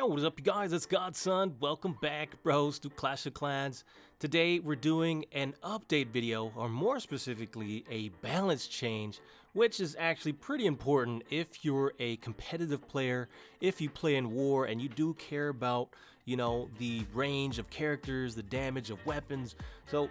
Yo, what is up, you guys? It's Godson. Welcome back, bros, to Clash of Clans. Today, we're doing an update video, or more specifically, a balance change, which is actually pretty important if you're a competitive player, if you play in war, and you do care about, the range of characters, the damage of weapons. So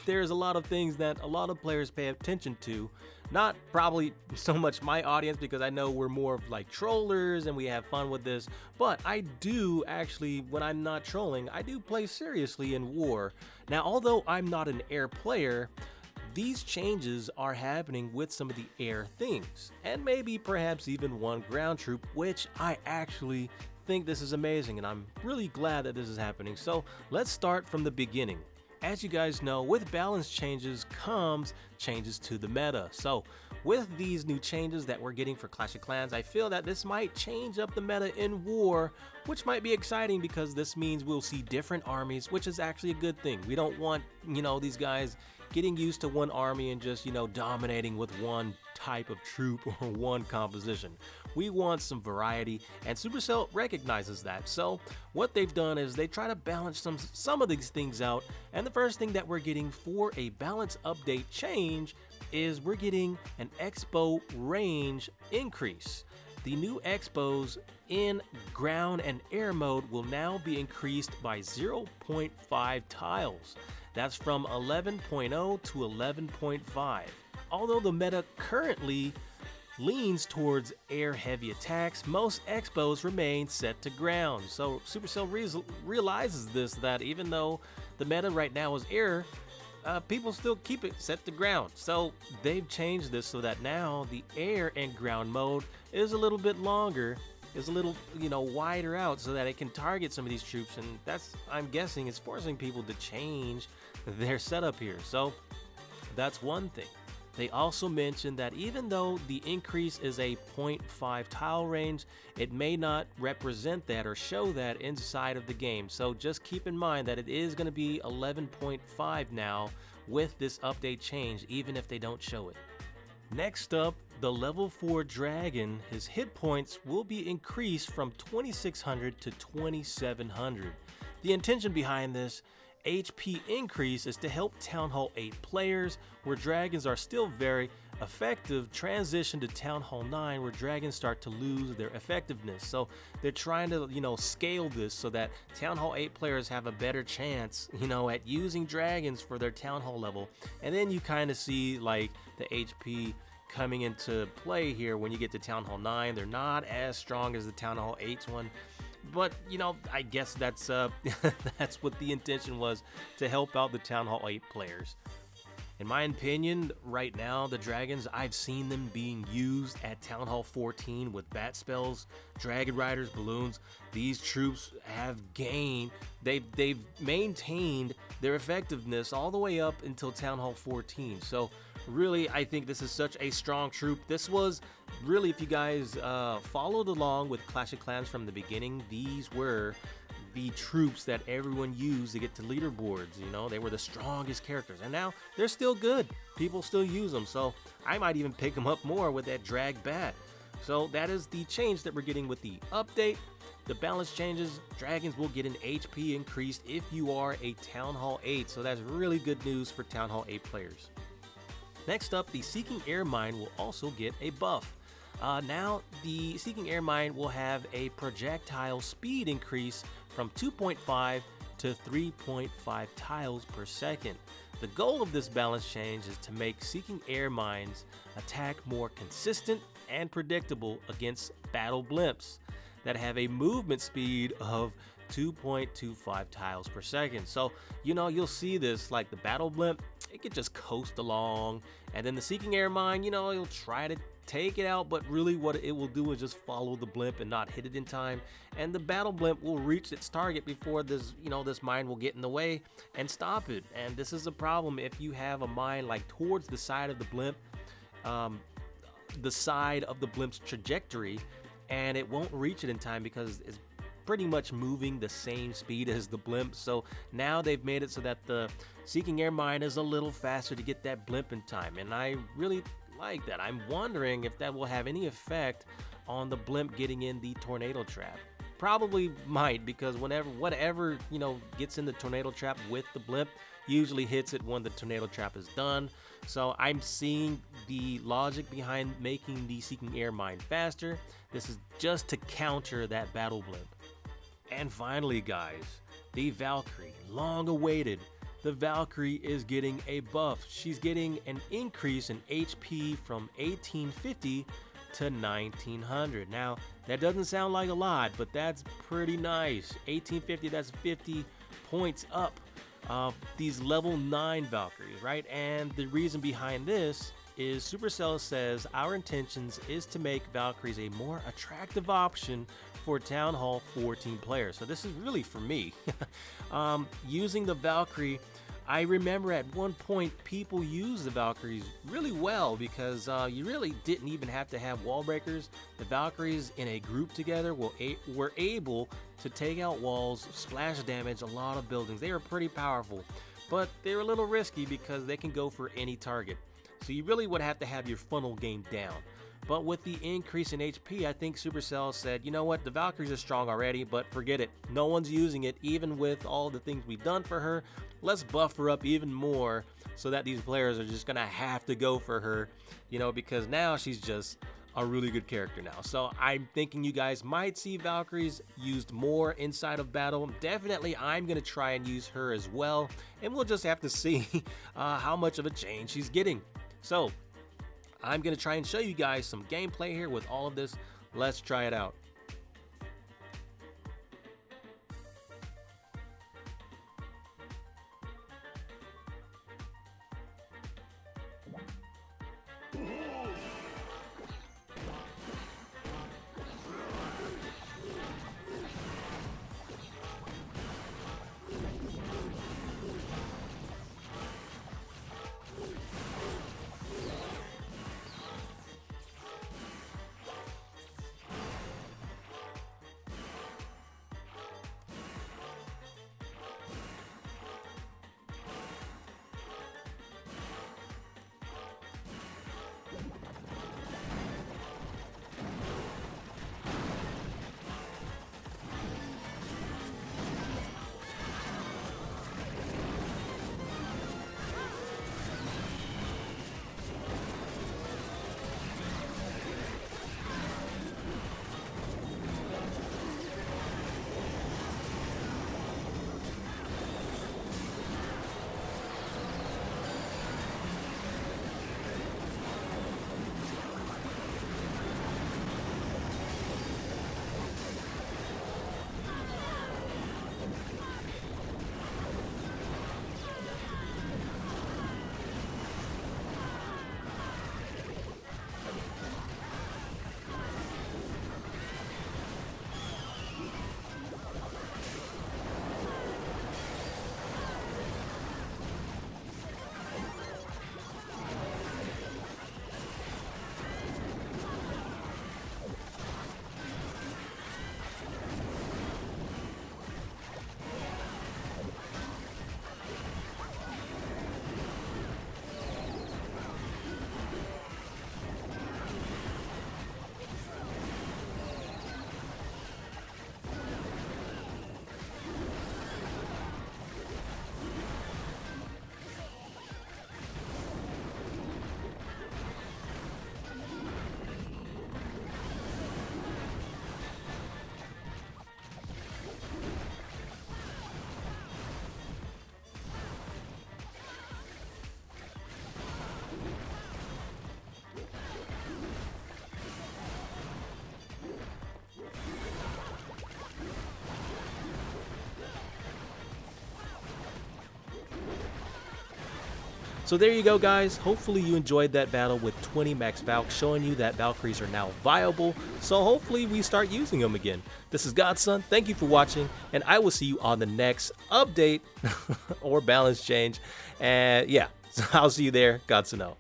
there's a lot of things that a lot of players pay attention to. Not probably so much my audience, because I know we're more of like trollers and we have fun with this, but I do actually, when I'm not trolling, I do play seriously in war. Now, although I'm not an air player, these changes are happening with some of the air things, and maybe perhaps even one ground troop, which I actually think this is amazing, and I'm really glad that this is happening. So let's start from the beginning. As you guys know, with balance changes comes changes to the meta. So with these new changes that we're getting for Clash of Clans, I feel that this might change up the meta in war, which might be exciting because this means we'll see different armies, which is actually a good thing. We don't want, these guys getting used to one army and just, dominating with one type of troop or one composition. We want some variety, and Supercell recognizes that. So what they've done is they try to balance some of these things out, and the first thing that we're getting for a balance update change is we're getting an Expo range increase. The new Expos in ground and air mode will now be increased by 0.5 tiles. That's from 11.0 to 11.5. Although the meta currently leans towards air-heavy attacks, most Expos remain set to ground. So Supercell realizes this, that even though the meta right now is air, people still keep it set to ground. So they've changed this so that now the air and ground mode is a little bit longer, is a little, wider out, so that it can target some of these troops, and that's, I'm guessing, is forcing people to change their setup here. So that's one thing. They also mentioned that even though the increase is a 0.5 tile range, it may not represent that or show that inside of the game. So just keep in mind that it is going to be 11.5 now with this update change, even if they don't show it. Next up, the level 4 dragon, his hit points will be increased from 2600 to 2700. The intention behind this HP increase is to help Town Hall 8 players, where dragons are still very effective, transition to Town Hall 9, where dragons start to lose their effectiveness. So they're trying to, scale this so that Town Hall 8 players have a better chance, at using dragons for their Town Hall level. And then you kind of see like the HP coming into play here when you get to Town Hall 9. They're not as strong as the Town Hall 8's one. But, I guess that's that's what the intention was, to help out the Town Hall 8 players. In my opinion, right now, the dragons, I've seen them being used at Town Hall 14 with bat spells, dragon riders, balloons. These troops have gained, they've maintained their effectiveness all the way up until Town Hall 14. So really, I think this is such a strong troop. This was really, if you guys followed along with Clash of Clans from the beginning, these were the troops that everyone used to get to leaderboards. They were the strongest characters, and now they're still good. People still use them, so I might even pick them up more with that drag bat. So that is the change that we're getting with the update. The balance changes, dragons will get an HP increased if you are a Town Hall 8, so that's really good news for Town Hall 8 players. Next up, the Seeking Air Mine will also get a buff. Now, the Seeking Air Mine will have a projectile speed increase from 2.5 to 3.5 tiles per second. The goal of this balance change is to make Seeking Air Mines attack more consistent and predictable against battle blimps that have a movement speed of 2.25 tiles per second. So, you'll see this, like the battle blimp, it could just coast along, and then the Seeking Air Mine, it'll try to take it out, but really what it will do is just follow the blimp and not hit it in time, and the battle blimp will reach its target before this, this mine will get in the way and stop it. And this is a problem if you have a mine like towards the side of the blimp, the side of the blimp's trajectory, and it won't reach it in time because it's pretty much moving the same speed as the blimp. So now they've made it so that the Seeking Air Mine is a little faster to get that blimp in time, and I really like that. I'm wondering if that will have any effect on the blimp getting in the tornado trap. probably might, because whatever gets in the tornado trap with the blimp usually hits it when the tornado trap is done. So I'm seeing the logic behind making the Seeking Air mine faster. This is just to counter that battle blimp. And finally, guys, the Valkyrie, long awaited. The Valkyrie is getting a buff. She's getting an increase in HP from 1850 to 1900. Now, that doesn't sound like a lot, but that's pretty nice. 1850, that's 50 points up. These level 9 Valkyries, right? And the reason behind this is Supercell says our intentions is to make Valkyries a more attractive option for Town Hall 14 players. So this is really for me. Using the Valkyrie, I remember at one point people used the Valkyries really well, because you really didn't even have to have wall breakers. The Valkyries in a group together were able to take out walls, splash damage a lot of buildings. They were pretty powerful, but they're a little risky because they can go for any target. So you really would have to have your funnel game down. But with the increase in HP, I think Supercell said, you know what, the Valkyries are strong already, but forget it. No one's using it, even with all the things we've done for her. Let's buff her up even more so that these players are just gonna have to go for her, because now she's just a really good character now. So I'm thinking you guys might see Valkyries used more inside of battle. Definitely I'm gonna try and use her as well, and we'll just have to see how much of a change she's getting. So I'm gonna try and show you guys some gameplay here with all of this. Let's try it out. So there you go, guys. Hopefully you enjoyed that battle with 20 max Valk, showing you that Valkyries are now viable. So hopefully we start using them again. This is Godson. Thank you for watching, and I will see you on the next update or balance change. And yeah, so I'll see you there. Godson out.